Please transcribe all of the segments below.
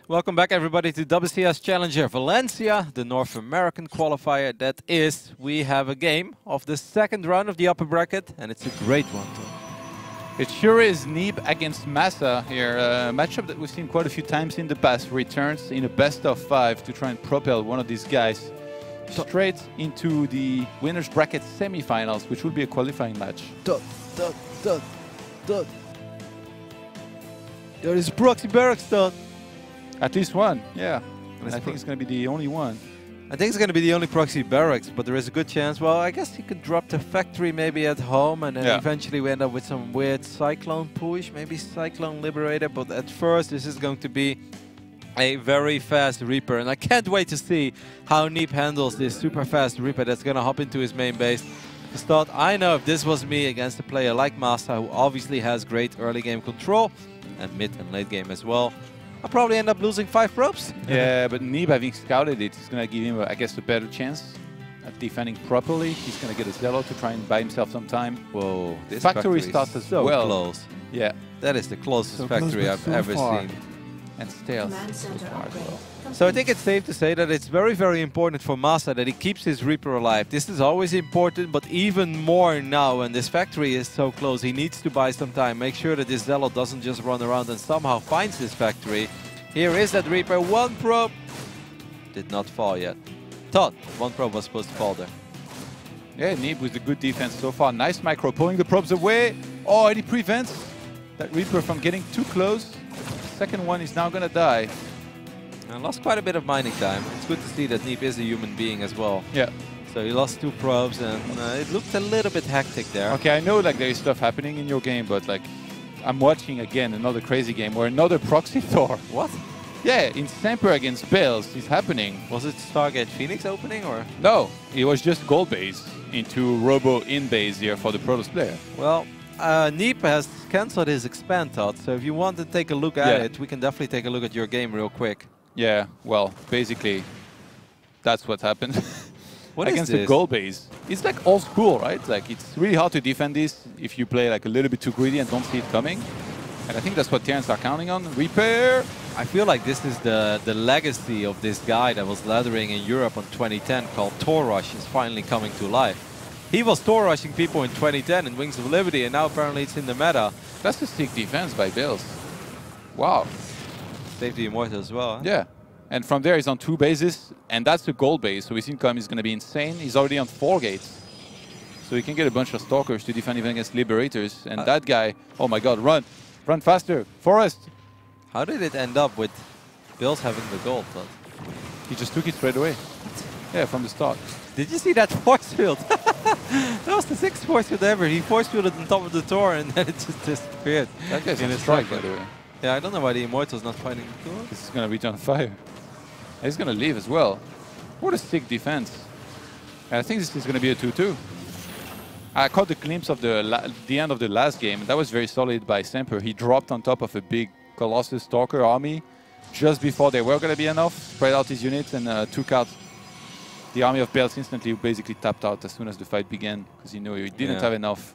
Welcome back, everybody, to WCS Challenger Valencia, the North American qualifier. That is, we have a game of the second round of the upper bracket, and it's a great one, too. It sure is. Neeb against MaSa here, a matchup that we've seen quite a few times in the past. Returns in a best-of-5 to try and propel one of these guys straight into the winner's bracket semifinals, which will be a qualifying match. There is proxy barracks, dot. At least one, yeah. And I think it's going to be the only one. I think it's going to be the only proxy barracks, but there is a good chance. Well, I guess he could drop the factory maybe at home, and then eventually we end up with some weird Cyclone push, maybe Cyclone Liberator. But at first, this is going to be a very fast Reaper, and I can't wait to see how Neeb handles this super fast Reaper that's going to hop into his main base. Just thought, I know if this was me against a player like MaSa, who obviously has great early game control, and mid and late game as well, I'll probably end up losing 5 probes. Yeah, but Neeb, having scouted it, is going to give him, I guess, a better chance at defending properly. He's going to get a Zello to try and buy himself some time. Whoa, this factory starts as so well. Close. Yeah. That is the closest factory I've ever seen. And stales so far as well. So I think it's safe to say that it's very, very important for MaSa that he keeps his Reaper alive. This is always important, but even more now when this factory is so close. He needs to buy some time, make sure that this Zello doesn't just run around and somehow finds this factory. Here is that Reaper, 1 probe. Did not fall yet. Thought 1 probe was supposed to fall there. Yeah, Neeb with the good defense so far. Nice micro, pulling the probes away. Oh, and he prevents that Reaper from getting too close. Second one is now going to die. And lost quite a bit of mining time. It's good to see that Neeb is a human being as well. Yeah. So he lost 2 probes, and it looked a little bit hectic there. Okay, I know like there is stuff happening in your game, but like I'm watching again another crazy game where another proxy Thor. What? Yeah, in Semper against Bales is happening. Was it Stargate Phoenix opening, or? No, it was just gold base into Robo in base here for the Protoss player. Well, Neeb has cancelled his expand thought, so if you want to take a look at it, we can definitely take a look at your game real quick. Yeah, well, basically, that's what happened. What against is the gold base. It's like old school, right? Like it's really hard to defend this if you play like a little bit too greedy and don't see it coming. And I think that's what Terrans are counting on. Repair! I feel like this is the legacy of this guy that was laddering in Europe on 2010 called Tor Rush is finally coming to life. He was Tor Rushing people in 2010 in Wings of Liberty, and now apparently it's in the meta. That's a sick defense by Bales. Wow. Saved the Immortal as well. Huh? Yeah. And from there he's on 2 bases, and that's the gold base, so his income is going to be insane. He's already on 4 gates. So he can get a bunch of Stalkers to defend even against Liberators. And that guy, oh my god, run! Run faster! Forest! How did it end up with Bills having the gold? But he just took it straight away. Yeah, from the start. Did you see that force field? That was the 6th force field ever. He force fielded on top of the Tor and then it just disappeared. That guy's in a strike, by the way. Yeah, I don't know why the Immortal's not fighting the Tor. This is going to return fire. He's going to leave as well. What a sick defense. I think this is going to be a 2-2. I caught the glimpse of the end of the last game. That was very solid by Semper. He dropped on top of a big Colossus Stalker army just before they were going to be enough, spread out his units, and took out the army of Bales instantly, basically tapped out as soon as the fight began, because he knew he didn't have enough.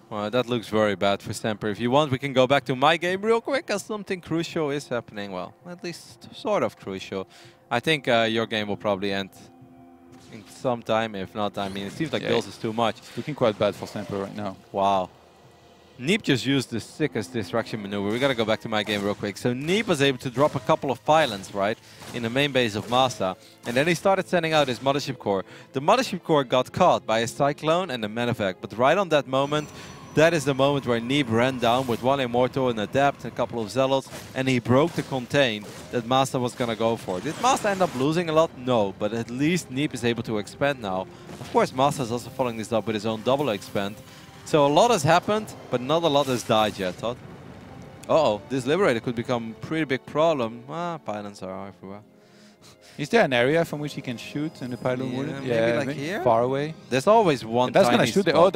Well, that looks very bad for Semper. If you want, we can go back to my game real quick, as something crucial is happening. Well, at least sort of crucial. I think your game will probably end in some time. If not, I mean, it seems like Bills is too much. It's looking quite bad for Semper right now. Wow. Neeb just used the sickest distraction maneuver. We gotta go back to my game real quick. So Neeb was able to drop a couple of pylons, right, in the main base of MaSa, and then he started sending out his Mothership Core. The Mothership Core got caught by a Cyclone and a Medevac, but right on that moment, that is the moment where Neeb ran down with 1 Immortal, an Adept, a couple of Zealots, and he broke the contain that MaSa was gonna go for. Did MaSa end up losing a lot? No, but at least Neeb is able to expand now. Of course, MaSa is also following this up with his own double expand. So a lot has happened, but not a lot has died yet, Todd. Uh-oh, this Liberator could become a pretty big problem. Pylons are everywhere. Is there an area from which he can shoot and the pylon wouldn't? Yeah, maybe like here? Far away. There's always one that's tiny gonna shoot spot. Oh,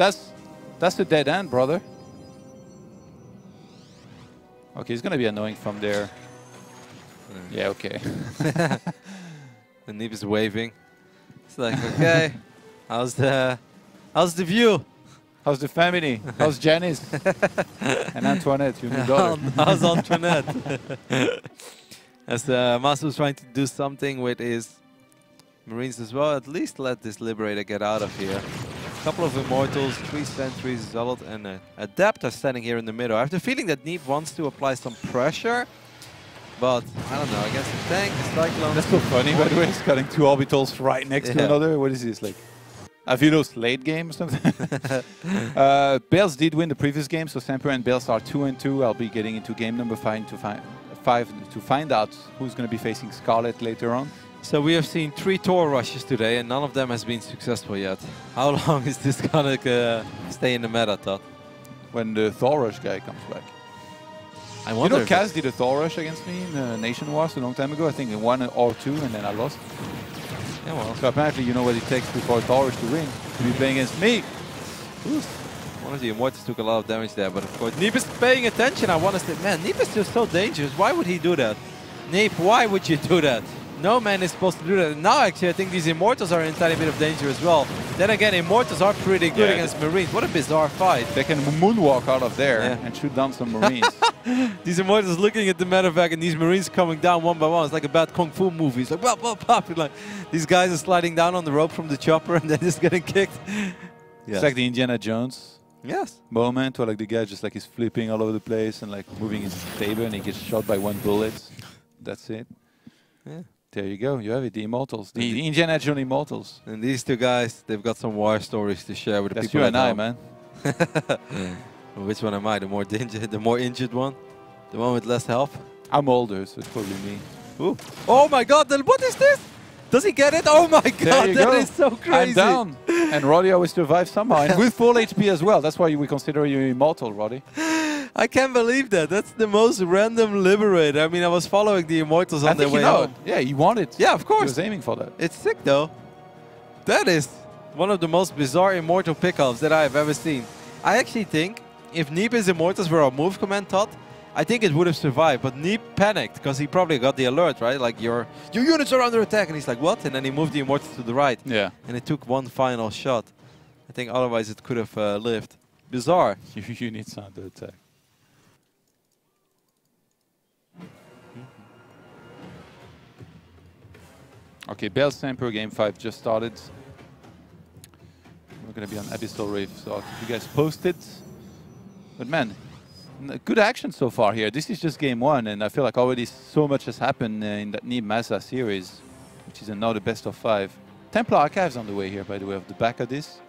that's the dead end, brother. Okay, it's gonna be annoying from there. Yeah, okay. The Neeb is waving. It's like, okay, how's the view? How's the family? How's Janice? And Antoinette, your new daughter. How's Antoinette? As MaSa was trying to do something with his Marines as well. At least let this Liberator get out of here. A couple of Immortals, 3 Sentries, Zealot, and a Adept are standing here in the middle. I have the feeling that Neeb wants to apply some pressure, but I don't know, against the tank, the Cyclone... That's so funny, by the way. He's cutting 2 orbitals right next to another. What is this, like Avilo's late game or something? Bales did win the previous game, so Semper and Bales are 2-2. I'll be getting into game number 5 to find out who's going to be facing Scarlet later on. So we have seen 3 Tor rushes today, and none of them has been successful yet. How long is this gonna stay in the meta, Todd? When the Thor rush guy comes back. I wonder. You know, Kaz did a Thor rush against me in Nation Wars a long time ago. I think in 1 or 2, and then I lost. Yeah, well. So apparently, you know what it takes before Thor rush to win. To be playing against me. Oof. One of the Immortals took a lot of damage there, but of course, Neeb is paying attention. I want to say, man, Neeb is just so dangerous. Why would he do that? Neeb, why would you do that? No man is supposed to do that. And now, actually, I think these Immortals are in a tiny bit of danger as well. Then again, Immortals are pretty good against Marines. What a bizarre fight. They can moonwalk out of there and shoot down some Marines. These Immortals looking at the medevac and these Marines coming down one by one. It's like a bad Kung Fu movie. It's like, pop, pop, pop. Like, these guys are sliding down on the rope from the chopper and they're just getting kicked. It's like the Indiana Jones moment where like the guy just like is flipping all over the place and like moving his saber and he gets shot by 1 bullet. That's it. Yeah. There you go. You have it. The Immortals. The Indiana Jones Immortals. And these 2 guys, they've got some war stories to share with the people. That's you and I, man. Which one am I? The more injured one? The one with less health? I'm older, so it's probably me. Ooh. Oh my god, what is this? Does he get it? Oh my god, that is so crazy. I'm down. And Roddy always survives somehow. And with full HP as well. That's why we consider you immortal, Roddy. I can't believe that. That's the most random Liberator. I mean, I was following the Immortals on their way out. Yeah, he wanted. Yeah, of course. He was aiming for that. It's sick, though. That is one of the most bizarre Immortal pickups that I have ever seen. I actually think if Neeb's Immortals were on move command, Todd, I think it would have survived. But Neeb panicked because he probably got the alert, right? Like, your units are under attack. And he's like, what? And then he moved the Immortals to the right. Yeah. And it took 1 final shot. I think otherwise it could have lived. Bizarre. Your units are under attack. Okay, Bell Semper game 5 just started. We're going to be on Abyssal Reef, so I'll keep you guys posted. But man, good action so far here. This is just game 1, and I feel like already so much has happened in that Neeb MaSa series, which is another best of 5. Templar Archives on the way here, by the way, off the back of this.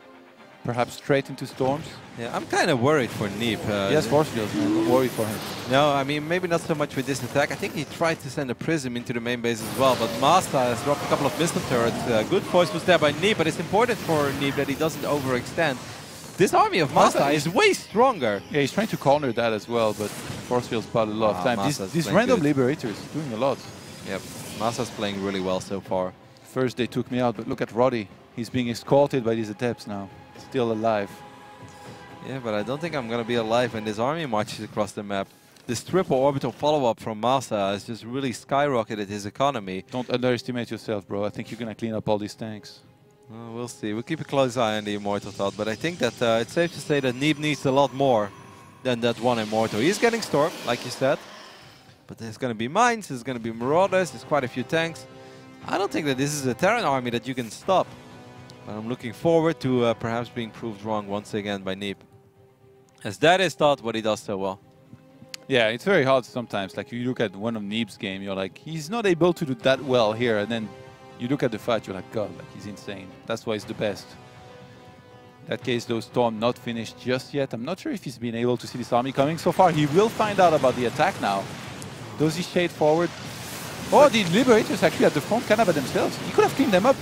Perhaps straight into Storms. Yeah, I'm kind of worried for Neeb. Yes, force fields, man. Worried for him. No, I mean, maybe not so much with this attack. I think he tried to send a Prism into the main base as well, but MaSa has dropped a couple of missile turrets. Good force was there by Neeb, but it's important for Neeb that he doesn't overextend. This army of MaSa is way stronger. Yeah, he's trying to corner that as well, but force fields bought a lot of time. These random Liberators doing a lot. Yep, MaSa's playing really well so far. First they took me out, but look at Roddy. He's being escorted by these Adepts now. Still alive. Yeah, but I don't think I'm going to be alive when this army marches across the map. This triple orbital follow-up from MaSa has just really skyrocketed his economy. Don't underestimate yourself, bro. I think you're going to clean up all these tanks. We'll see. We'll keep a close eye on the Immortal, Todd, but I think that it's safe to say that Neeb needs a lot more than that 1 Immortal. He's getting Storm, like you said, but there's going to be Mines, there's going to be Marauders, there's quite a few tanks. I don't think that this is a Terran army that you can stop. But I'm looking forward to perhaps being proved wrong once again by Neeb. As that is Todd what he does so well. Yeah, it's very hard sometimes. Like, you look at one of Neeb's game, you're like, he's not able to do that well here. And then you look at the fight, you're like, God, like, he's insane. That's why he's the best. In that case, though, Storm not finished just yet. I'm not sure if he's been able to see this army coming so far. He will find out about the attack now. Does he shade forward? Oh, the Liberators actually at the front kind of by themselves. He could have cleaned them up.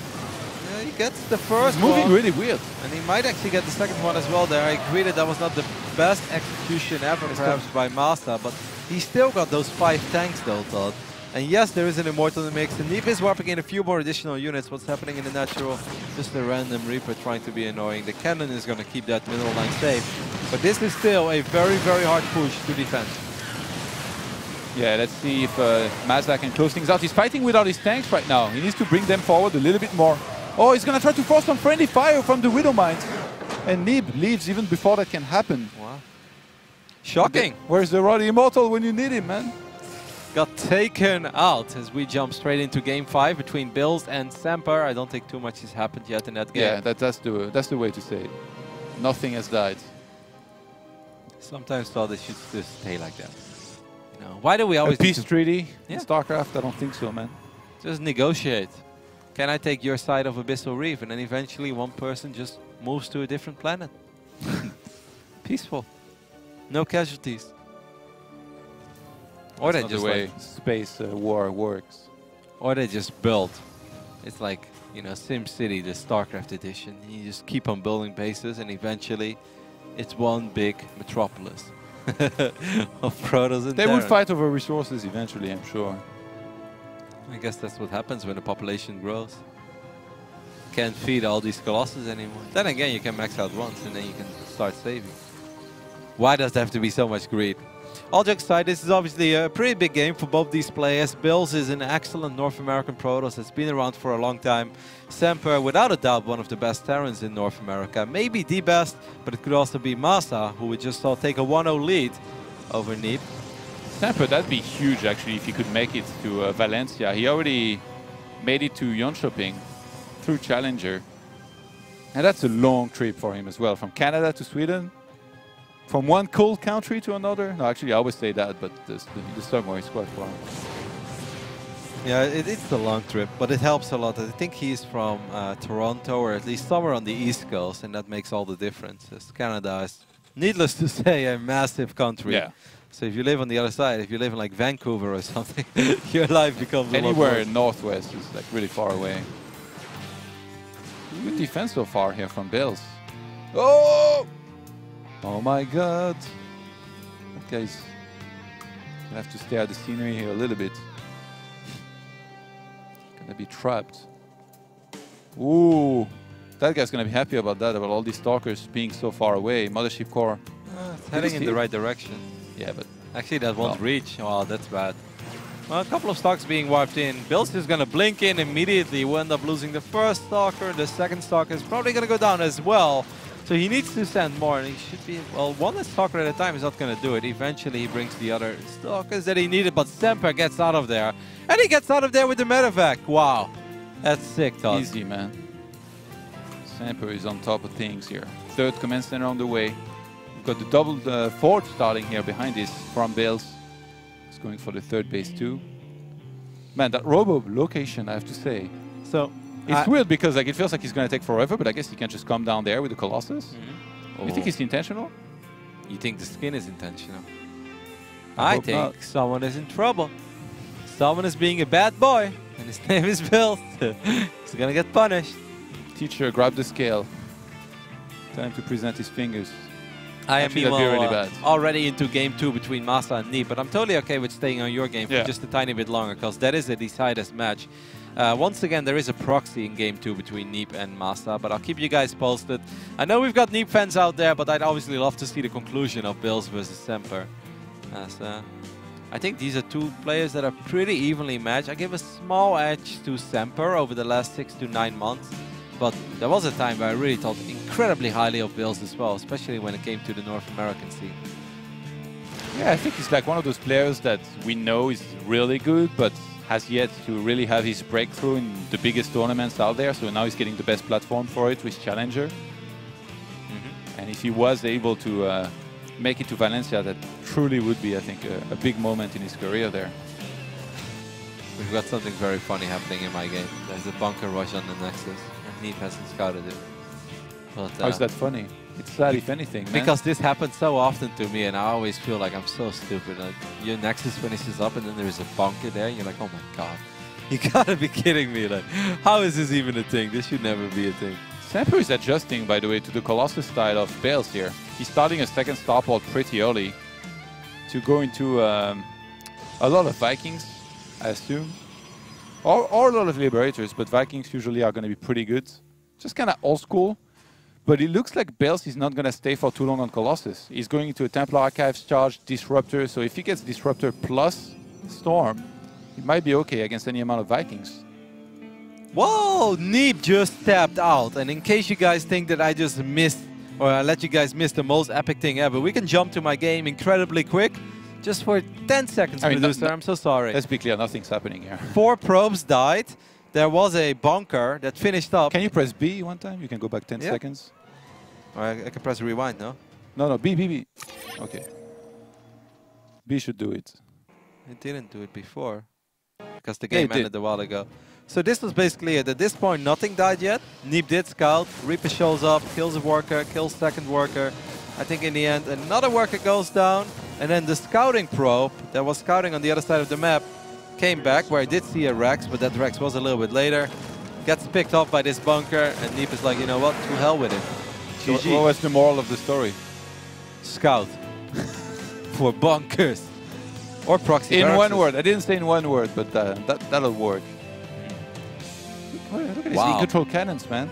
He gets the first one. Moving really weird. And he might actually get the second one as well there. I agree that that was not the best execution ever, perhaps, by MaSa, but he still got those 5 tanks though, Todd. And yes, there is an Immortal in the mix. And Neeb is warping in a few more additional units. What's happening in the natural? Just a random Reaper trying to be annoying. The cannon is going to keep that middle line safe. But this is still a very, very hard push to defend. Yeah, let's see if MaSa can close things out. He's fighting without his tanks right now. He needs to bring them forward a little bit more. Oh, he's going to try to force some friendly fire from the Widow Mines. And Neeb leaves even before that can happen. Wow. Shocking. Where's the Roddy Immortal when you need him, man? got taken out as we jump straight into game 5 between Bills and Semper. I don't think too much has happened yet in that game. Yeah, that's the way to say it. Nothing has died. Sometimes thought they should just stay like that. You know, why do we always a peace treaty in StarCraft? I don't think so, man. Just negotiate. Can I take your side of Abyssal Reef? And then eventually one person just moves to a different planet. Peaceful. No casualties. Or That's they not just the way like space war works. Or they just build. It's like, you know, SimCity, the StarCraft edition. You just keep on building bases and eventually it's one big metropolis of Protoss and They would Terrans. fight over resources eventually, I'm sure. I guess that's what happens when the population grows. Can't feed all these Colossus anymore. Then again, you can max out once and then you can start saving. Why does there have to be so much greed? All jokes aside, this is obviously a pretty big game for both these players. Bills is an excellent North American Protoss that's been around for a long time. Semper, without a doubt, one of the best Terrans in North America. Maybe the best, but it could also be MaSa, who we just saw take a 1-0 lead over Neeb. Semper, that'd be huge actually if he could make it to Valencia. He already made it to Jönköping through Challenger. And that's a long trip for him as well, from Canada to Sweden. From one cold country to another? No, actually, I always say that, but the summer is quite far. Yeah, it's a long trip, but it helps a lot. I think he's from Toronto, or at least somewhere on the East Coast, and that makes all the difference. As Canada is, needless to say, a massive country. Yeah. So if you live on the other side, if you live in like Vancouver or something, your life becomes anywhere a lot in Northwest is like really far away. Good defense so far here from Bills. Oh! Oh my god. That guy's gonna have to stare at the scenery here a little bit. Gonna be trapped. Ooh. That guy's gonna be happy about that, about all these stalkers being so far away. Mothership core. it's heading in the right direction. Yeah, but actually that won't reach. Oh, that's bad. Well, a couple of stocks being wiped in. Bills is gonna blink in immediately. We'll end up losing the first stalker. The second stalker is probably gonna go down as well. So he needs to send more, and he should be, well, one stalker at a time is not going to do it. Eventually he brings the other stalkers that he needed, but Semper gets out of there. And he gets out of there with the medevac. Wow. That's sick, Todd. easy, man. Semper is on top of things here. Third command center on the way. We've got the double fourth starting here behind this from Bills. He's going for the third base too. Man, that robo location, I have to say. So it's weird because like it feels like he's going to take forever, but I guess he can just come down there with the Colossus. You think it's intentional? You think the skin is intentional? I think not. someone is in trouble. Someone is being a bad boy, and his name is Bill. He's going to get punished. Teacher, grab the scale. Time to present his fingers. I am Actually, that'd be really bad. already into game 2 between MaSa and Neeb, but I'm totally okay with staying on your game for just a tiny bit longer, because that is a decided match. Once again, there is a proxy in game 2 between Neeb and MaSa, but I'll keep you guys posted. I know we've got Neeb fans out there, but I'd obviously love to see the conclusion of Bills versus Semper. As, I think these are two players that are pretty evenly matched. I give a small edge to Semper over the last 6 to 9 months. But there was a time where I really thought incredibly highly of Bills as well, especially when it came to the North American scene. Yeah, I think he's like one of those players that we know is really good, but has yet to really have his breakthrough in the biggest tournaments out there. So now he's getting the best platform for it with Challenger. And if he was able to make it to Valencia, that truly would be, I think, a big moment in his career there. We've got something very funny happening in my game. There's a bunker rush on the Nexus, and Neeb hasn't scouted it. But, how's that funny? It's sad, if anything, man. Because this happens so often to me, and I always feel like I'm so stupid. Like, your Nexus finishes up, and then there's a bunker there, and you're like, oh my god. You gotta be kidding me. Like, how is this even a thing? This should never be a thing. Semper is adjusting, by the way, to the Colossus style of Bales here. He's starting a second starport pretty early to go into a lot of Vikings, I assume. Or a lot of Liberators, but Vikings usually are going to be pretty good. Just kind of old school. But it looks like Bales is not going to stay for too long on Colossus. He's going into a Templar Archives charge, Disruptor. So if he gets Disruptor plus Storm, he might be okay against any amount of Vikings. Whoa! Neeb just tapped out. And in case you guys think that I just missed, or I let you guys miss the most epic thing ever, we can jump to my game incredibly quick. Just for 10 seconds, I mean, producer. I'm so sorry. Let's be clear, nothing's happening here. 4 probes died. There was a bunker that finished up. Can you press B one time? You can go back 10 seconds. Or I can press rewind, no? No, B. Okay. B should do it. It didn't do it before. Because the game ended a while ago. So this was basically it. At this point, nothing died yet. Neeb did scout. Reaper shows up, kills a worker, kills second worker. I think in the end, another worker goes down. And then the scouting probe that was scouting on the other side of the map came back, where I did see a Rex, but that Rex was a little bit later. Gets picked up by this bunker, and Neeb is like, you know what, to hell with it. So what was the moral of the story? Scout. For bunkers. Or proxy In barracks. one word. I didn't say in one word, but that'll work. Look at these in-control cannons, man.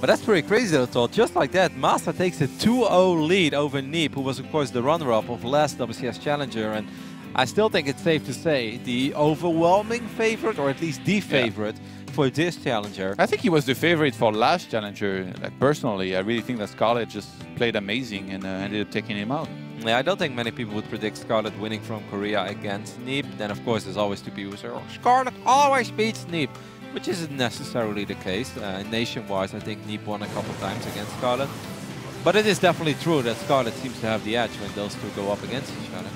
But that's pretty crazy, though, Todd. Just like that, MaSa takes a 2-0 lead over Neeb, who was, of course, the runner-up of last WCS Challenger. And I still think it's safe to say the overwhelming favorite, or at least the favorite, for this Challenger. I think he was the favorite for last Challenger. Like, personally, I really think that Scarlet just played amazing and ended up taking him out. Yeah, I don't think many people would predict Scarlet winning from Korea against Neeb. Then, of course, there's always two people who say, oh, Scarlet always beats Neeb, which isn't necessarily the case. Nation-wise, I think Neeb won a couple times against Scarlet. But it is definitely true that Scarlet seems to have the edge when those two go up against each other.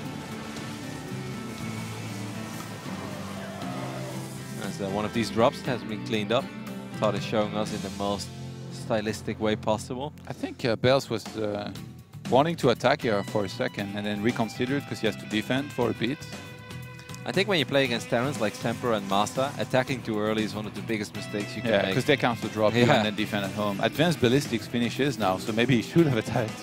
As one of these drops has been cleaned up. Todd is showing us in the most stylistic way possible. I think Bells was wanting to attack here for a second and then reconsidered because he has to defend for a bit. I think when you play against Terrans like Semper and MaSa, attacking too early is one of the biggest mistakes you can make. Because they count the drop and then defend at home. Advanced Ballistics finishes now, so maybe he should have attacked.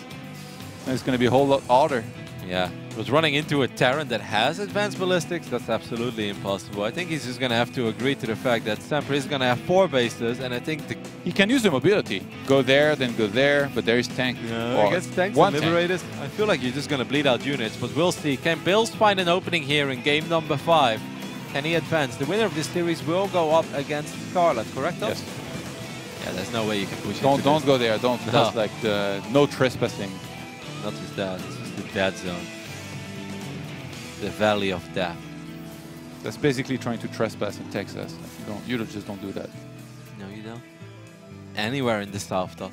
And it's going to be a whole lot harder. Yeah, but running into a Terran that has advanced ballistics, that's absolutely impossible. I think he's just going to have to agree to the fact that Semper is going to have 4 bases, and I think he can use the mobility. Go there, then go there, but there is tank. Yeah, against tanks and liberators, I feel like you're just going to bleed out units, but we'll see. Can Bills find an opening here in game number 5? Can he advance? The winner of this series will go up against Scarlet, correct? Yes. Yeah, there's no way you can push it. Don't go there. Don't. No. That's like no trespassing. Not just that. The dead zone. The Valley of Death. That's basically trying to trespass in Texas. You just don't do that. No, you don't. Anywhere in the South, Todd.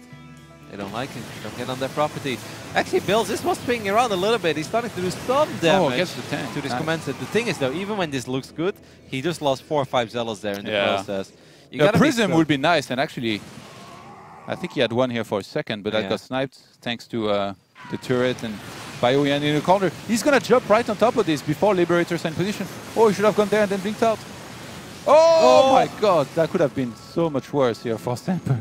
They don't like it. Don't get on their property. Actually, Bills, this was swinging around a little bit. He's starting to do some damage against the tank. To this commander. The thing is, though, even when this looks good, he just lost 4 or 5 Zealots there in the process. The Prism would be nice, and actually, I think he had one here for a second, but that got sniped thanks to the turret and Bioyan in the corner. He's going to jump right on top of this before Liberators are in position. Oh, he should have gone there and then blinked out. Oh my god, that could have been so much worse here for Semper,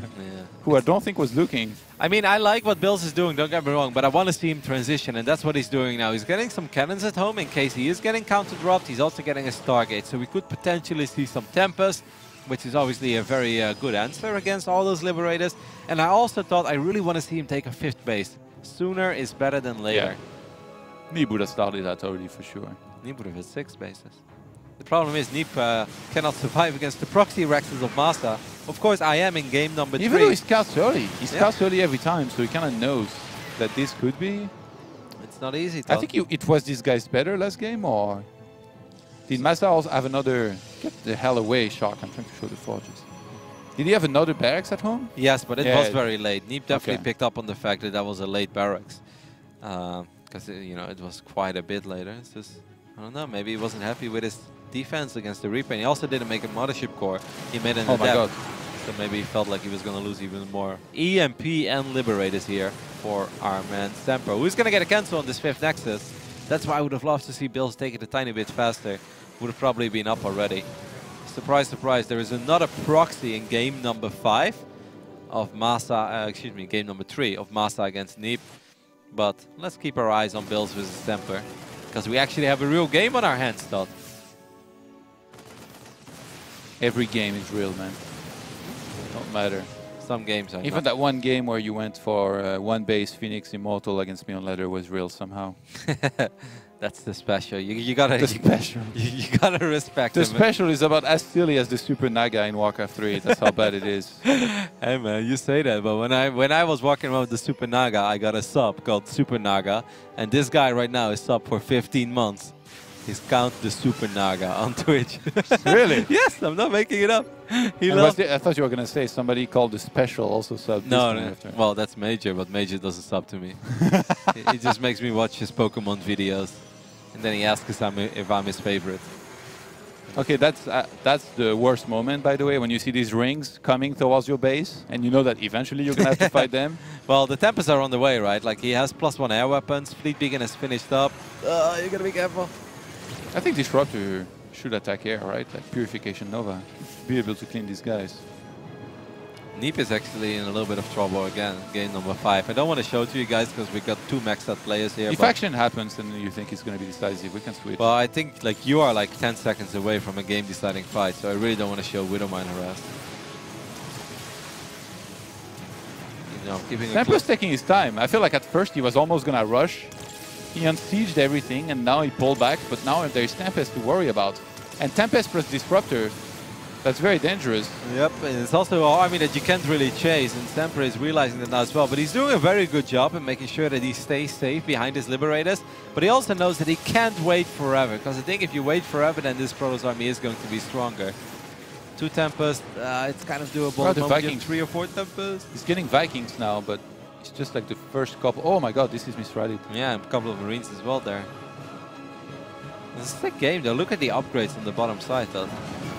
who I don't think was looking. I mean, I like what Bills is doing, don't get me wrong, but I want to see him transition, and that's what he's doing now. He's getting some cannons at home in case he is getting counter-dropped. He's also getting a Stargate, so we could potentially see some Tempest, which is obviously a very good answer against all those Liberators. And I also thought I really want to see him take a 5th base. Sooner is better than later. Neeb would have started that already for sure. Neeb would have had 6 bases. The problem is Neeb cannot survive against the proxy Rexes of MaSa. Of course, I am in game number 3. Even though he scouts early. He scouts early every time, so he kind of knows that this could be... It's not easy, I think it was this guy's better last game, or... Did MaSa also have another... Get the hell away, Shark. I'm trying to show the forges. Did he have another barracks at home? Yes, but it was very late. Neeb definitely picked up on the fact that that was a late barracks. Because, you know, it was quite a bit later. It's just, I don't know, maybe he wasn't happy with his defense against the Reaper. And he also didn't make a Mothership Core. He made an Adept. So maybe he felt like he was going to lose even more. EMP and Liberators here for our man Semper, who's going to get a cancel on this 5th Nexus. That's why I would have loved to see Bills take it a tiny bit faster. Would have probably been up already. Surprise, surprise, there is another proxy in game number 5 of MaSa, excuse me, game number 3 of MaSa against Neeb. But let's keep our eyes on Bills versus Semper, because we actually have a real game on our hands, Todd. Every game is real, man. Don't matter. Some games are Even that one game where you went for 1 base Phoenix Immortal against me on ladder was real somehow. That's the special. You gotta The special. You gotta respect The him. special is about as silly as the Super Naga in Warcraft 3. That's how bad it is. Hey man, you say that, but when I was walking around with the Super Naga, I got a sub called Super Naga, and this guy right now is sub for 15 months. He's Count the Super Naga on Twitch. Really? Yes, I'm not making it up. He And loves. I thought you were gonna say somebody called the special also subbed. No. Well, that's Major, but Major doesn't sub to me. He just makes me watch his Pokemon videos, and then he asks if I'm his favorite. Okay, that's the worst moment, by the way, when you see these rings coming towards your base, and you know that eventually you're gonna have to fight them. Well, the Tempests are on the way, right? Like he has +1 air weapons. Fleet Beacon is finished up. You gotta be careful. I think Disruptor should attack air, right? Like Purification Nova. Be able to clean these guys. Neeb is actually in a little bit of trouble again, game number 5. I don't want to show it to you guys because we got 2 maxed out players here. If action happens and you think it's going to be decisive, we can switch. Well, I think like you are like 10 seconds away from a game-deciding fight, so I really don't want to show Widowmine harassed. You know, keeping Semper's taking his time. I feel like at first he was almost going to rush. He unsieged everything and now he pulled back, but now there's Tempest to worry about. And Tempest plus Disruptor, that's very dangerous. Yep, and it's also an army that you can't really chase, and Semper is realizing that now as well. But he's doing a very good job in making sure that he stays safe behind his Liberators. But he also knows that he can't wait forever, because I think if you wait forever, then this Protoss army is going to be stronger. 2 Tempests, it's kind of doable. Well, the Vikings, 3 or 4 Tempests. He's getting Vikings now, but it's just like the first couple. Oh my god, this is misread. Yeah, and a couple of Marines as well there. It's a sick game though. Look at the upgrades on the bottom side though.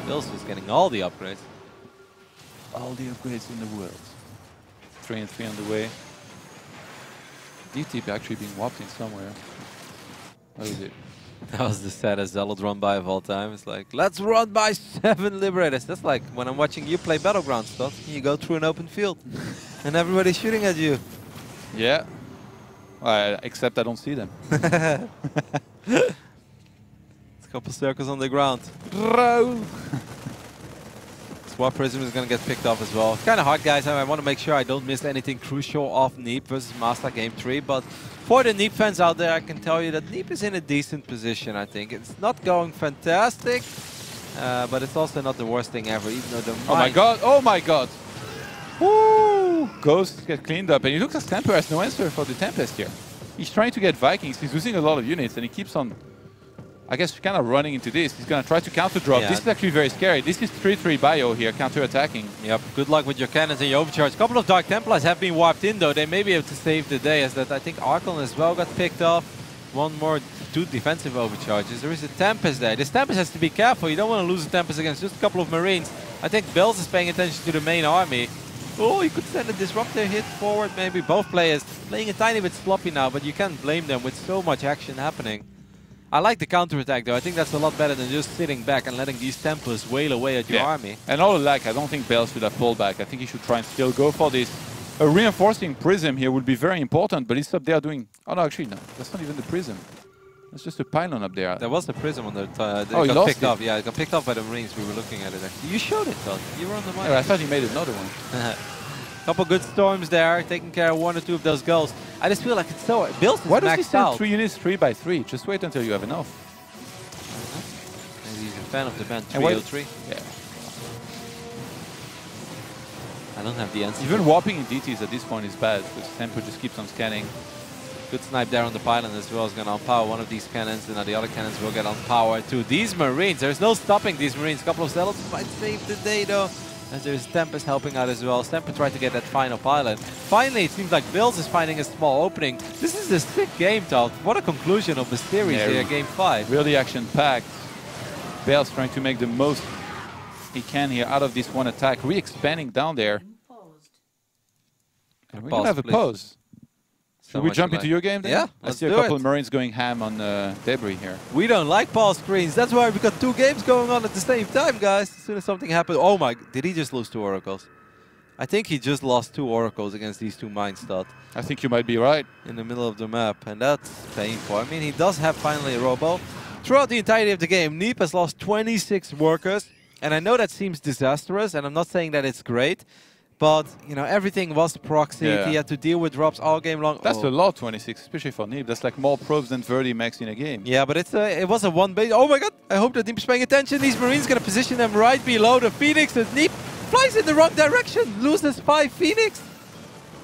Bills is getting all the upgrades. All the upgrades in the world. 3 and 3 on the way. DT actually being whopped in somewhere. What is it? That was the saddest Zealot run by of all time. It's like, let's run by 7 Liberators. That's like when I'm watching you play Battlegrounds stuff. You go through an open field and everybody's shooting at you. Yeah. Except I don't see them. A couple circles on the ground. Swap Prism is going to get picked off as well. It's kind of hard, guys. I want to make sure I don't miss anything crucial off Neeb versus MaSa Game 3. But for the Neeb fans out there, I can tell you that Neeb is in a decent position, I think. It's not going fantastic, but it's also not the worst thing ever, even though the Oh my god, oh my god! Woo! Ghosts get cleaned up, and it looks like Semper has no answer for the Tempest here. He's trying to get Vikings, he's losing a lot of units, and he keeps on, I guess, kind of running into this. He's going to try to counter-drop. Yeah. This is actually very scary. This is 3-3 bio here, counter-attacking. Yep, good luck with your cannons and your overcharge. A couple of Dark Templars have been warped in, though. They may be able to save the day, as that I think Archon as well got picked off. 2 defensive overcharges. There is a Tempest there. This Tempest has to be careful. You don't want to lose a Tempest against just a couple of Marines. I think Bells is paying attention to the main army. Oh, you could send a Disruptor hit forward, maybe. Both players playing a tiny bit sloppy now, but you can't blame them with so much action happening. I like the counterattack though. I think that's a lot better than just sitting back and letting these Tempests wail away at your army. And all alike, I don't think Bells should have pulled back. I think he should try and still go for this. A reinforcing Prism here would be very important, but he's up there doing... Oh no, actually no, that's not even the Prism. That's just a pylon up there. There was a Prism on the... oh, he got lost picked it. up. Yeah, it got picked up by the Marines. We were looking at it actually. You showed it, Todd. You were on the mic. Yeah, I thought he made another one. Couple good storms there, taking care of 1 or 2 of those goals. I just feel like it's so... Bills is Why does he maxed send out. 3 units 3 by 3? Just wait until you have enough. Maybe he's a fan of the band 303. Yeah. I don't have the answer. Even warping in DTs at this point is bad, because Semper just keeps on scanning. Good snipe there on the pylon as well. Is going to unpower one of these cannons, and now the other cannons will get unpowered too. These Marines, there's no stopping these Marines. A couple of Zealots might save the day though, as there's Tempest helping out as well. Semper tried to get that final pylon. Finally, it seems like Bills is finding a small opening. This is a sick game, Todd. What a conclusion of the series here, game 5. Really action-packed. Bale's trying to make the most he can here out of this one attack, re-expanding down there. And we're going to have a pause. Should we jump into your game then? Yeah, I see a couple of Marines going ham on debris here. We don't like pause screens. That's why we got 2 games going on at the same time, guys. As soon as something happens... Oh my... Did he just lose 2 Oracles? I think he just lost 2 Oracles against these 2 Mines, Todd. I think you might be right. In the middle of the map, and that's painful. I mean, he does have finally a Robo. Throughout the entirety of the game, Neeb has lost 26 workers. And I know that seems disastrous, and I'm not saying that it's great. But, you know, everything was proxy. Yeah. He had to deal with drops all game long. That's a lot, 26, especially for Neeb. That's like more probes than Verdi max in a game. Yeah, but it was a one base. Oh my god, I hope that Neeb's paying attention. These Marines gonna position them right below the Phoenix. And Neeb flies in the wrong direction, loses 5 Phoenix.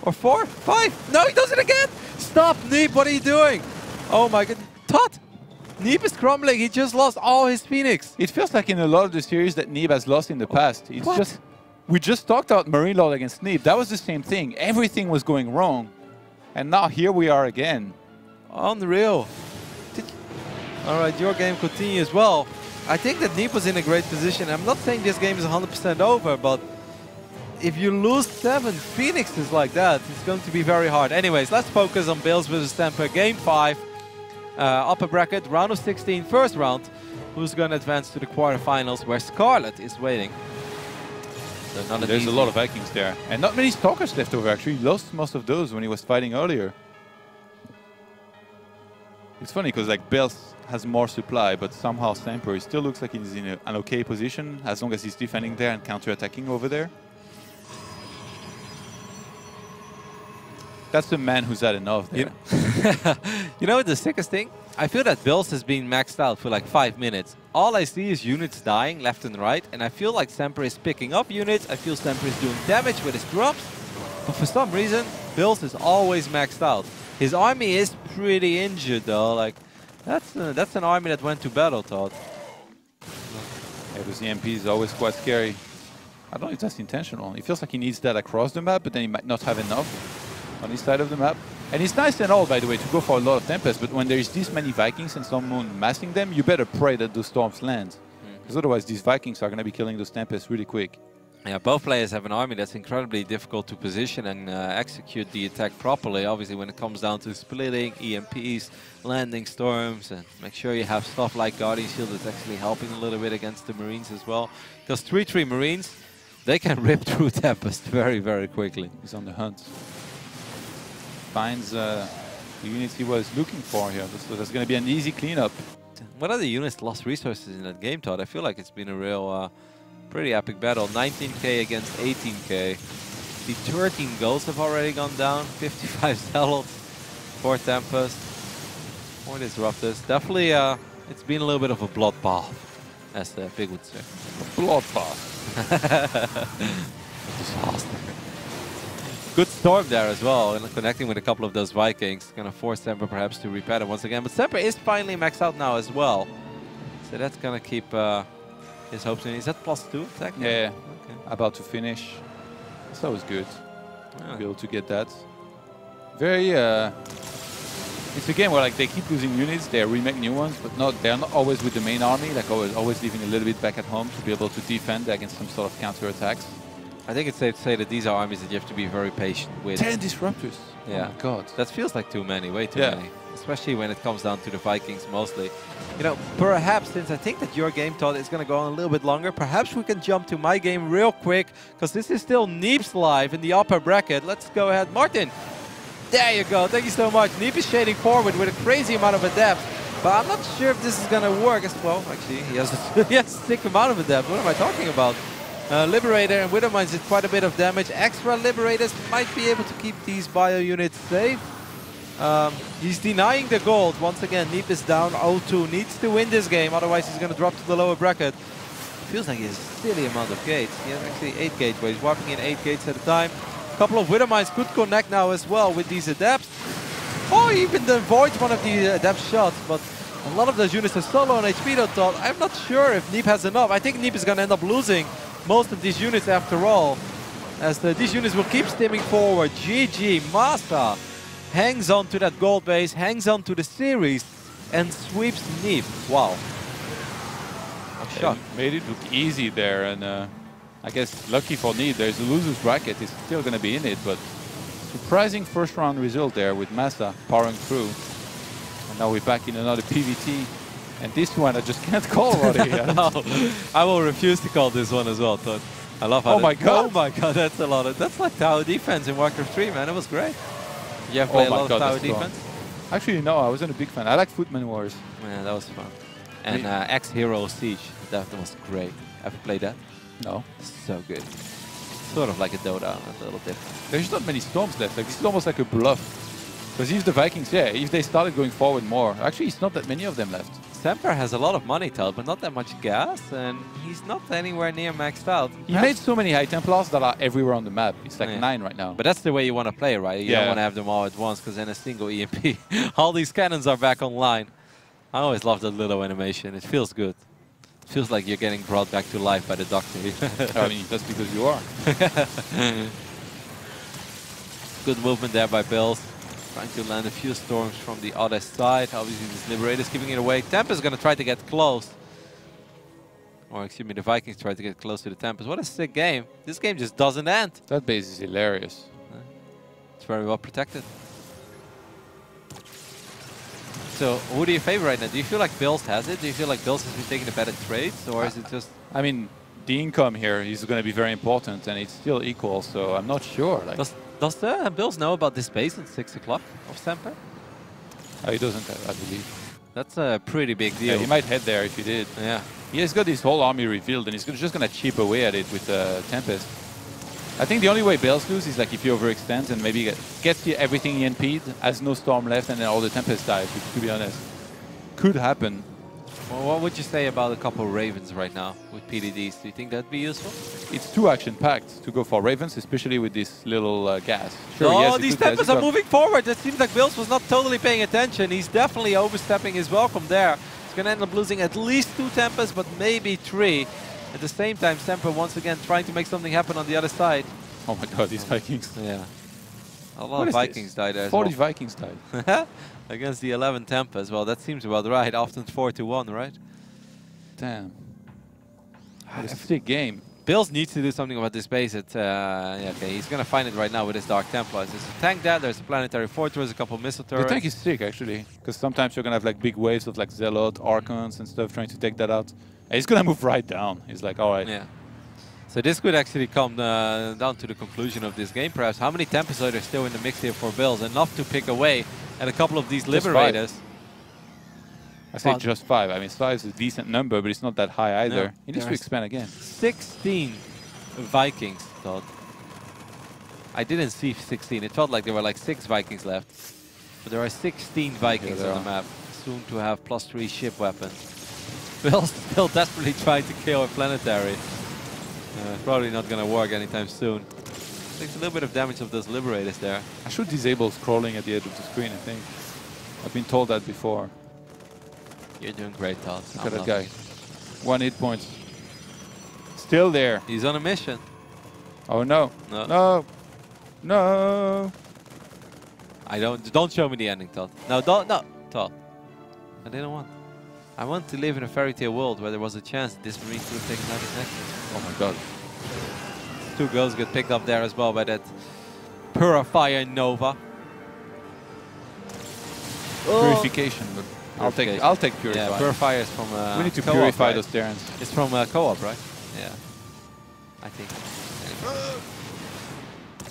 Or 4, 5. No, he does it again. Stop, Neeb, what are you doing? Oh my god, Todd. Neeb is crumbling, he just lost all his Phoenix. It feels like in a lot of the series that Neeb has lost in the past. It's What? just, we just talked about Marine Lord against Neeb. That was the same thing. Everything was going wrong. And now here we are again. Unreal. Alright, your game continues. Well, I think that Neeb was in a great position. I'm not saying this game is 100% over, but if you lose 7 Phoenixes like that, it's going to be very hard. Anyways, let's focus on Bills versus Semper. Game 5, upper bracket, round of 16, first round. Who's going to advance to the quarterfinals where Scarlet is waiting? So There's a lot of Vikings there. And not many Stalkers left over, actually. He lost most of those when he was fighting earlier. It's funny because like Bills has more supply, but somehow Semper still looks like he's in an okay position as long as he's defending there and counter-attacking over there. That's the man who's had enough there. You know what the sickest thing? I feel that Bills has been maxed out for like 5 minutes. All I see is units dying left and right, and I feel like Semper is picking up units. I feel Semper is doing damage with his drops, but for some reason, Bills is always maxed out. His army is pretty injured though. Like that's an army that went to battle, Todd. Yeah, those EMPs is always quite scary. I don't know if that's intentional. It feels like he needs that across the map, but then he might not have enough on his side of the map. And it's nice and all, by the way, to go for a lot of Tempests, but when there's this many Vikings and someone massing them, you better pray that those storms land. Because otherwise these Vikings are going to be killing those Tempests really quick. Yeah, both players have an army that's incredibly difficult to position and execute the attack properly. Obviously, when it comes down to splitting, EMPs, landing storms, and make sure you have stuff like Guardian Shield that's actually helping a little bit against the Marines as well. Because 3-3 Marines, they can rip through Tempest very, very quickly. He's on the hunt. Finds the units he was looking for here. So there's going to be an easy cleanup. What other units lost resources in that game, Todd? I feel like it's been a real, pretty epic battle. 19k against 18k. The 13 goals have already gone down. 55 Zealots, 4 Tempest, 4 Disruptors. Definitely, it's been a little bit of a bloodbath, as Pig would say. Bloodbath. Disaster. Good storm there as well, and connecting with a couple of those Vikings. Gonna force Semper perhaps to repattern once again. But Semper is finally maxed out now as well. So that's gonna keep his hopes in. Is that +2 attack? Yeah, okay. About to finish. So it was good. Yeah. Be able to get that. Very, it's a game where like they keep losing units, they remake new ones, but they're not always with the main army, like always leaving a little bit back at home to be able to defend against some sort of counter attacks. I think it's safe to say that these are armies that you have to be very patient with. 10 Disruptors! Yeah. Oh my god. That feels like too many, way too many. Especially when it comes down to the Vikings mostly. You know, perhaps since I think that your game, Todd, is going to go on a little bit longer, perhaps we can jump to my game real quick, because this is still Neeb's live in the upper bracket. Let's go ahead. Martin, there you go. Thank you so much. Neeb is shading forward with a crazy amount of adept, but I'm not sure if this is going to work as well. Actually, he has a sick amount of adept. What am I talking about? Liberator and Widowmines did quite a bit of damage. Extra Liberators might be able to keep these bio units safe. He's denying the gold. Once again, Neeb is down 0-2. Needs to win this game, otherwise he's going to drop to the lower bracket. Feels like he has a silly amount of gates. He has actually 8 gateways, wiping in 8 gates at a time. A couple of Widowmines could connect now as well with these adepts. Oh, he even avoids one of the adept shots, but a lot of those units are so low on HP though, Todd. I'm not sure if Neeb has enough. I think Neeb is going to end up losing most of these units after all, as these units will keep stimming forward. GG, MaSa hangs on to that gold base, hangs on to the series, and sweeps Neeb. Wow. I'm shocked. Made it look easy there, and I guess lucky for Neeb, there's a loser's bracket. He's still going to be in it, but surprising first round result there with MaSa powering through. And now we're back in another PVT. And this one I just can't call already. No, I will refuse to call this one as well, Todd. I love how Oh my god! Oh my god, that's a lot of... That's like tower defense in Warcraft 3, man. It was great. You have played a lot of tower defense? Actually, no, I wasn't a big fan. I like Footman Wars. Yeah, that was fun. And X-Hero Siege, that was great. Ever played that? No. So good. sort of like a Dota, a little bit. There's not many storms left. Like, this is almost like a bluff. Because if the Vikings, yeah, if they started going forward more, actually, it's not that many of them left. Semper has a lot of money, Tal, but not that much gas, and he's not anywhere near maxed out. He made so many high Templars that are everywhere on the map. It's like 9 right now. But that's the way you want to play, right? You don't want to have them all at once, because then a single EMP. All these cannons are back online. I always love that little animation. It feels good. It feels like you're getting brought back to life by the doctor. I mean, that's because you are. Good movement there by Bills. Trying to land a few storms from the other side. Obviously, this Liberator's giving it away. Tempest going to try to get close. Or, excuse me, the Vikings try to get close to the Tempest. What a sick game. This game just doesn't end. That base is hilarious. It's very well protected. So, who do you favor right now? Do you feel like Bills has it? Do you feel like Bills has been taking the better trades? Or is it just... I mean, the income here is going to be very important, and it's still equal, so I'm not sure. Like, does the Bills know about this base at 6 o'clock of Semper? He doesn't, I believe. That's a pretty big deal. Yeah, he might head there if he did. Yeah. He has got his whole army revealed, and he's just going to chip away at it with Tempest. I think the only way Bills lose is like if he overextends and maybe gets everything ENP'd, has no storm left, and then all the Tempest dies, which, to be honest, could happen. Well, what would you say about a couple of Ravens right now with PDDs? Do you think that'd be useful? It's too action-packed to go for Ravens, especially with this little gas. Sure, oh, yes, these Tempests are moving forward. It seems like Bills was not totally paying attention. He's definitely overstepping his welcome there. He's going to end up losing at least 2 Tempests, but maybe 3. At the same time, Semper once again trying to make something happen on the other side. Oh my god, these Vikings. Yeah. A lot of Vikings died there as 40 well. Vikings died. Against the 11 Tempest. Well, that seems about right. Often 4-1, right? Damn. What a sick game. Bills needs to do something about this base. Yeah, okay, he's going to find it right now with his Dark Templars. There's a tank there, there's a Planetary Fortress, a couple missile turrets. The tank is sick, actually. Because sometimes you're going to have like big waves of like Zealot, Archons and stuff trying to take that out. And he's going to move right down. He's like, alright. Yeah. So this could actually come down to the conclusion of this game, perhaps. How many Tempests are there still in the mix here for Bills? Enough to pick away at a couple of these Liberators. I say just 5. I mean, 5 is a decent number, but it's not that high either. No, He needs to expand again. 16 Vikings, thought. I didn't see 16. It felt like there were like 6 Vikings left. But there are 16 Vikings on the map. Soon to have +3 ship weapons. Bill's still desperately trying to kill a Planetary. Probably not going to work anytime soon. Takes a little bit of damage of those Liberators there. I should disable scrolling at the edge of the screen, I think. I've been told that before. You're doing great, Todd. Look at that guy. 1 hit points. Still there. He's on a mission. Oh no. No. No. No. Don't show me the ending, Todd. No, don't. No, Todd. I didn't want. I want to live in a fairy tale world where there was a chance that this Marine could have taken out his necklace. Oh my god. 2 goals get picked up there as well by that Purifier Nova. Purification, but I'll take Purifier. Yeah, Purifier is from we need to purify right? those Terrans. It's from co-op, right? Yeah. I think.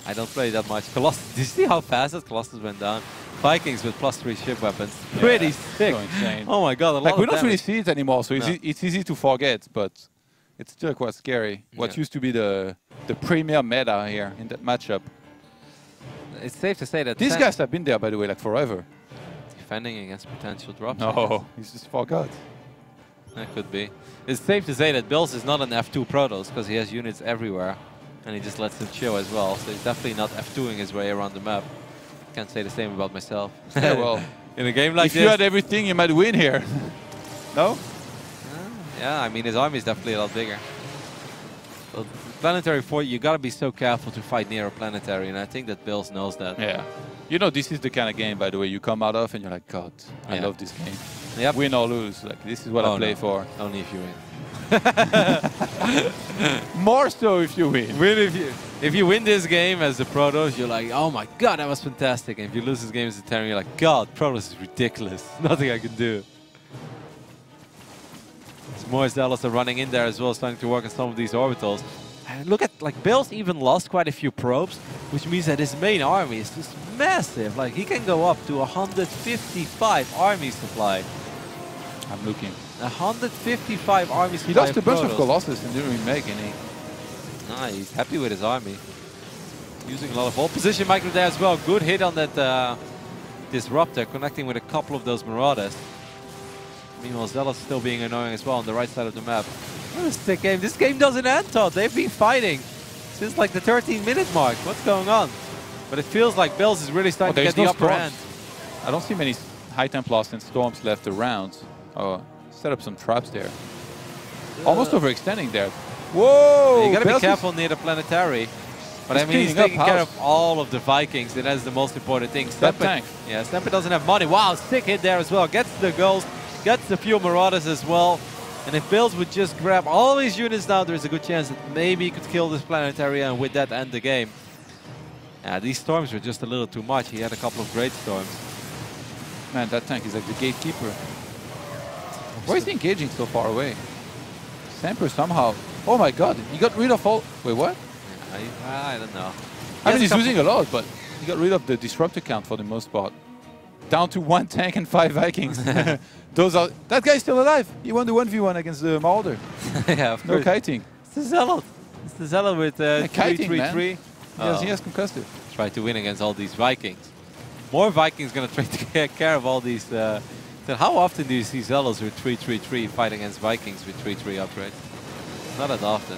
I don't play that much. Colossus. Did you see how fast that Colossus went down? Vikings with +3 ship weapons. Yeah, pretty sick. So insane. Oh my god, a lot we of don't really damage. see it anymore, so it's easy to forget, but it's still quite scary. What used to be the premier meta here in that matchup. It's safe to say that these guys have been there, by the way, like forever. Defending against potential drops. No, he's just forgot. That could be. It's safe to say that Bills is not an F2 Protoss because he has units everywhere, and he just lets them chill as well. So he's definitely not F2ing his way around the map. Can't say the same about myself. Yeah, well, in a game like if this, you had everything, you might win here. No? Yeah, I mean his army is definitely a lot bigger. But Planetary Fort, you gotta be so careful to fight near a Planetary, and I think that Bills knows that. Yeah. You know, this is the kind of game, by the way, you come out of and you're like, God, I love this game. Yep. Win or lose, like this is what I play for. Only if you win. More so if you win. If you win this game as a Protoss, you're like, oh my god, that was fantastic. And if you lose this game as a Terran, you're like, God, Protoss is ridiculous. Nothing I can do. Some more Zealots are running in there as well, starting to work on some of these orbitals. And look at, like, Bill's even lost quite a few probes, which means that his main army is just massive. Like, he can go up to 155 army supply. I'm looking. 155 army supply. He lost a bunch of Colossus and didn't really make any. Ah, he's happy with his army. Using a lot of hold position micro there as well. Good hit on that Disruptor, connecting with a couple of those Marauders. Meanwhile, Zealot's still being annoying as well on the right side of the map. What a sick game. This game doesn't end, Todd. They've been fighting since like the 13-minute mark. What's going on? But it feels like Bills is really starting to get the upper hand. I don't see many High Templars and Storms left around. Oh, set up some traps there. Almost overextending there. Whoa! You gotta be careful near the planetary. But I mean, he's taking care of all of the Vikings, and that's the most important thing. Tank. Yeah, Semper doesn't have money. Wow, sick hit there as well. Gets the goals, gets the few Marauders as well. And if Bills would just grab all these units now, there's a good chance that maybe he could kill this planetary and with that end the game. Yeah, these storms were just a little too much. He had a couple of great storms. Man, that tank is like the gatekeeper. Why is he engaging so far away? Semper somehow. Oh my god, he got rid of all. Wait, what? Yeah, I don't know. I mean, he's losing a lot, but he got rid of the disruptor count for the most part. Down to 1 tank and 5 Vikings. Those are. That guy's still alive. He won the 1v1 against the Marauder. Yeah, of course. No kiting. It's the Zealot. It's the Zealot with 3-3-3. Yes, he has concussive. Try to win against all these Vikings. More Vikings gonna try to take care of all these. So how often do you see Zealots with 3-3-3 fight against Vikings with 3-3 upgrades? Not that often.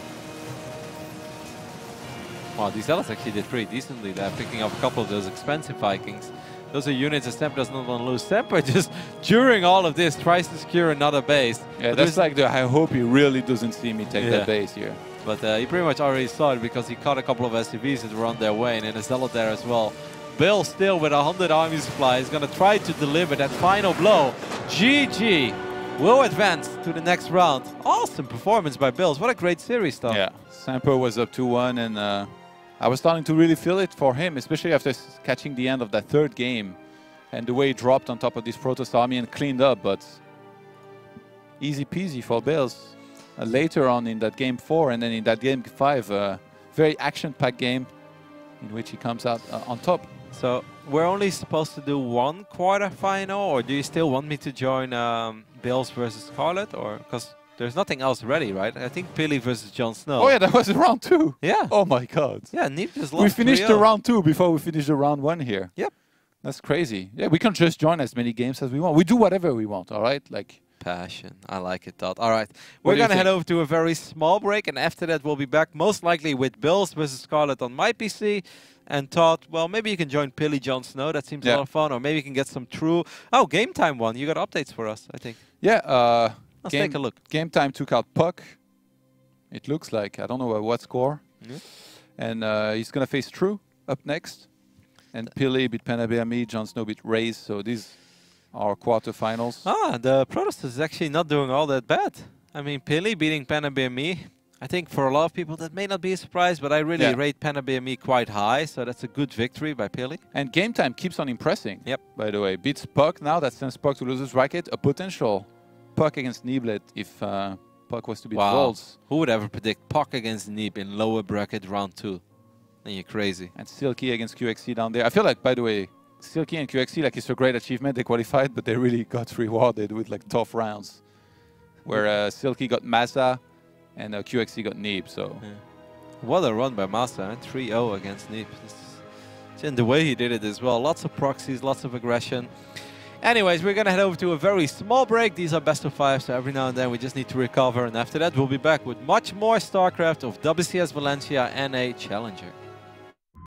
Wow, these Zealots actually did pretty decently there, picking up a couple of those expensive Vikings. Those are units that Semper does not want to lose. Semper just, during all of this, tries to secure another base. Yeah, but that's like the, I hope he really doesn't see me take that base here. But he pretty much already saw it because he caught a couple of SCVs that were on their way, and then a Zealot there as well. Bill still with 100 army supply is going to try to deliver that final blow. GG will advance to the next round. Awesome performance by Bills. What a great series, though. Yeah, Semper was up 2-1, and I was starting to really feel it for him, especially after catching the end of that third game and the way he dropped on top of this Protoss army and cleaned up, but easy peasy for Bills. Later on in that game 4 and then in that game 5, very action-packed game in which he comes out on top. So we're only supposed to do one quarterfinal, or do you still want me to join Bills versus Scarlet, or because there's nothing else ready, right? I think Pili versus Jon Snow. Oh yeah, that was round 2. Yeah. Oh my god. Yeah, Neeb just lost. We finished the round 2 before we finished the round 1 here. Yep. That's crazy. Yeah, we can just join as many games as we want. We do whatever we want, all right? Like passion. I like it, Todd. All right. We're going to head over to a very small break, and after that we'll be back most likely with Bills versus Scarlet on my PC. And Todd, well, maybe you can join Pili Jon Snow. That seems a lot of fun. Or maybe you can get some true... Oh, Game Time one. You got updates for us, I think. Yeah. Let's take a look. Game Time took out Puck. It looks like. I don't know what score. Yeah. And he's going to face True up next. And Pili beat Penabami, Jon Snow beat Raze. So these are quarterfinals. Ah, the Protoss is actually not doing all that bad. I mean, Pili beating Penabami. I think for a lot of people that may not be a surprise, but I really rate Penabami quite high. So that's a good victory by Pili. And Game Time keeps on impressing. Yep. By the way, beats Puck now. That sends Puck to losers bracket. A potential Puck against Neeb if Puck was to beat Volz. Who would ever predict Puck against Neeb in lower bracket round 2? Then you're crazy. And Silky against QXC down there. I feel like, by the way, Silky and QXC, like, it's a great achievement. They qualified, but they really got rewarded with like tough rounds. Where Silky got MaSa and QXC got Neeb. So what a run by MaSa, 3-0 against Neeb. And the way he did it as well. Lots of proxies, lots of aggression. Anyways, we're going to head over to a very small break. These are best of 5, so every now and then we just need to recover. And after that, we'll be back with much more StarCraft of WCS Valencia and a Challenger.